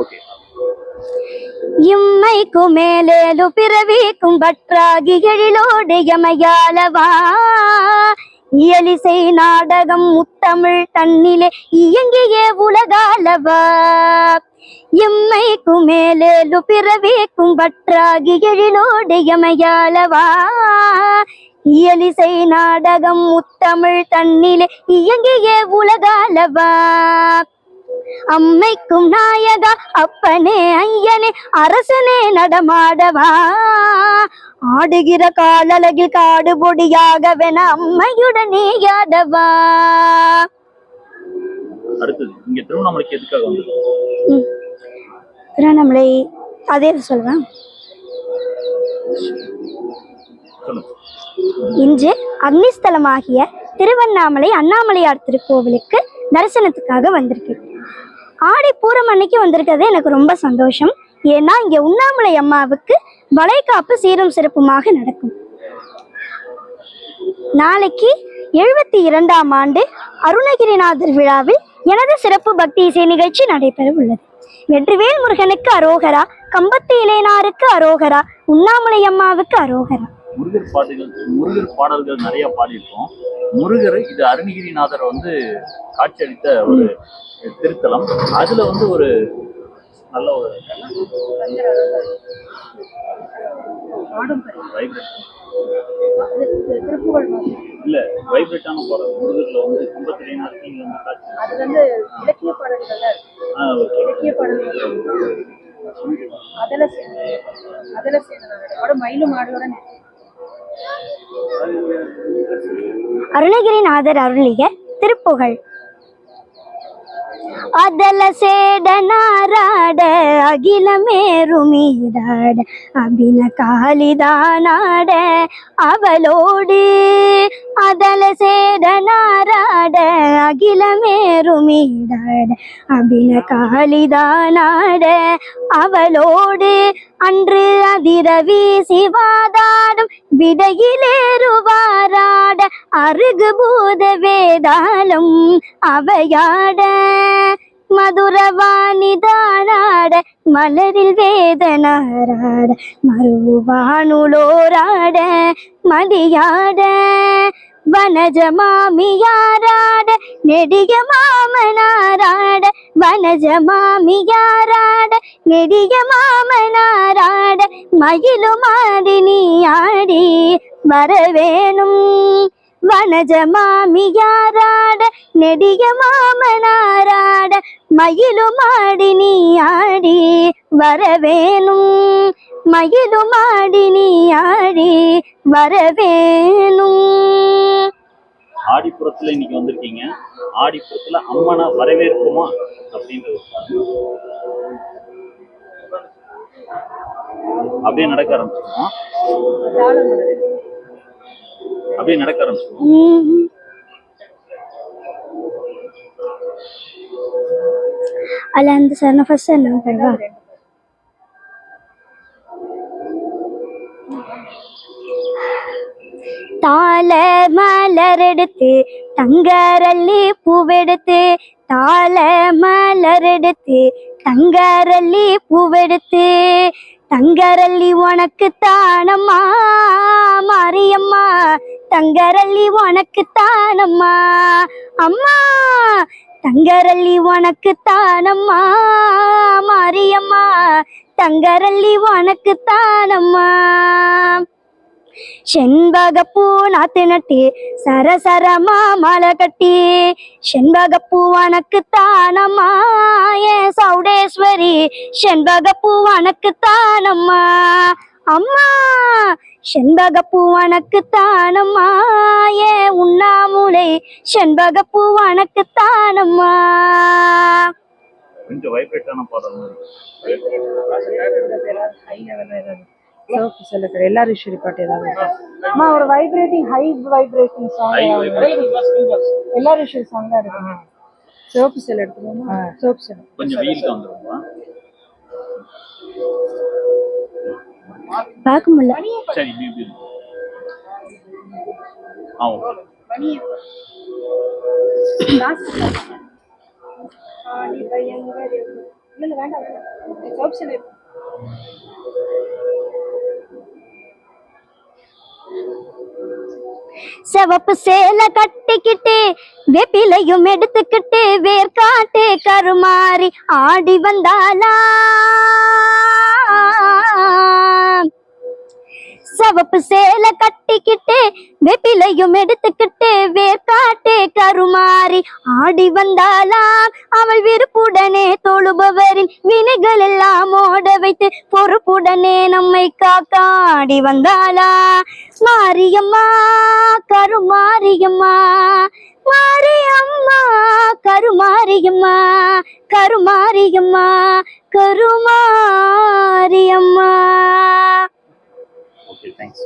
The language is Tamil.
ஓகே. இம்மைக்கு மேலேலு பிறவிக்கும் பற்றாகி எழிலோடு எமையாளவா இயலிசை நாடகம் முத்தமிழ் தன்னிலே இயங்கிய உலகாலவா இம்மைக்கு மேலேலு பிறவிக்கும் பற்றாகி எழிலோடு எமையாளவா இயலிசை நாடகம் முத்தமிழ் தன்னிலே இயங்கிய உலகாலவா அம்மைக்கும் நாயகா அப்பனே ஐயனே அரசனே நடமாடவா ஆடுகிற காலழகில் காடு பொடியாகவென அம்மையுடனே யாதவா. அடுத்தது இங்க திருவண்ணாமலைக்கு எதுக்காக வந்தது? திருவண்ணாமலை அதே சொல்றேன். இன்று அக்னிஸ்தலமாகிய திருவண்ணாமலை அண்ணாமலையார் திருக்கோவிலுக்கு தரிசனத்துக்காக வந்திருக்கேன். ஆடி பூரம் அன்னைக்கு வந்திருக்கிறது எனக்கு ரொம்ப சந்தோஷம். ஏன்னா இங்க உண்ணாமலை அம்மாவுக்கு வளைகாப்பு சீரும் சிறப்புமாக நடக்கும். நாளைக்கு 72ஆம் ஆண்டு அருணகிரிநாதர் விழாவில் எனது சிறப்பு பக்தி இசை நிகழ்ச்சி நடைபெற உள்ளது. வெற்றிவேல் முருகனுக்கு அரோகரா, கம்பத்து இளையனாருக்கு அரோகரா, உண்ணாமலை அம்மாவுக்கு அரோகரா. முருகர் பாடல்கள் நிறைய பாடியிருக்கோம். முருகர் இது அருணகிரிநாதர் காட்சியளித்த ஒரு திருத்தலம். அதுல ஒரு நல்ல ஒரு இல்ல வைப்ரேட்டான பாடல் முருகர்ல கும்பத்திலேனா காட்சி அது இலக்கிய பாடல்கள் இலக்கிய பாடல்கள் மயிலும் ஆடுடன் அருணகிரிநாதர் அருளிய திருப்புகழ். அதல சேடனாராட அகிலமேருமீதாட அபின காலிதானாட அவளோடு அதல சேடனாராட அகிலமேருமீதாட அபின காலிதானாட அவளோடு அன்று அதிர வீசிவாதாடும் விடையிலேறுவாராட அருகு பூத வேதாளம் அவையாட மதுரவாணிதானாட மலரில் வேதனாராட மறுவானுளோராட மதியாட வனஜ மாமியாராட நெடிய மாமனாராட வனஜ மாமியாராட நெடிய மாமனாராட மயிலுமாடி நீ ஆடி வரவேணும் வனஜ மாமியாராட நெடிய மாமனாராட மயிலுமாடி நீ ஆடி வரவேணும் மயிலுமாடி நீ ஆடி வரவேணும். ஆடிப்புறத்துல இன்னைக்கு வந்திருக்கீங்க. ஆடிப்புறத்துல அம்மனை வரவேற்போமா அப்படின்றது அப்படியே நடக்க ஆரம்பிச்சிருக்கோம். அப்படியே நடக்க ஆரம்பிச்சிருக்கோம். அல்ல அந்த சரண ஃபர்ஸ்ட் என்ன பண்ணுவா தாள மலரெடுத்து தங்கரல்லி பூவெடுத்து தாள மலரெடுத்து தங்கரல்லி பூவெடுத்து தங்கரல்லி உனக்கு தானம்மா மாரியம்மா தங்கரல்லி உனக்கு தானம்மா அம்மா தங்கரல்லி உனக்கு தானம்மா மாரியம்மா தங்கரல்லி உனக்கு தானம்மா. செண்பகப்பூ நாத்து நட்டி சரசரமா மலை கட்டி செண்பகப்பூ உனக்கு தானம்மா ஏன் சௌடேஸ்வரி செண்பகப்பூ உனக்கு தானம்மா அம்மா செண்பகப்பூ உனக்கு தானம்மா ஏன் உண்ணாமுலை செண்பகப்பூ உனக்கு தானம்மா. கொஞ்சம் வைப்ரேட்டான பாடல் சிவப்பு செல்லுக்கிற எல்லாரும் ஈஸ்வரி பாட்டு ஏதாவது அம்மா ஒரு வைப்ரேட்டிங் ஹை வைப்ரேட்டிங் சாங் எல்லாரும் ஈஸ்வரி சாங் தான் எடுக்கணும். சிவப்பு செல் எடுத்துக்கோமா சிவப்பு செல் கொஞ்சம் வீலுக்கு வந்துருமா பார்க்க முடியல. சரி ஆடி பயங்கர இல்ல வேண்டாம் ஆப்ஷன் சிவப்பு சேலை கட்டிக்கிட்டு வெப்பிலையும் எடுத்துக்கிட்டு வேர்க்காட்டு கருமாறி ஆடி வந்தாளா. சிவப்பு சேலை கட்டிக்கிட்டு வெப்பிலையும் எடுத்துக்கிட்டு வேர்க்காட்டு கருமாறி ஆடி வந்தாளாம். அவள் விருப்புடனே தொழுபவரின் வினைகள் எல்லாம் ஓட வைத்து பொறுப்புடனே நம்மை காக்காடி வந்தாளா. மாரியம்மா கருமாரியம்மா, மாரியம்மா கருமாரியம்மா, கருமாரியம்மா கருமாரியம்மா. Okay, thanks.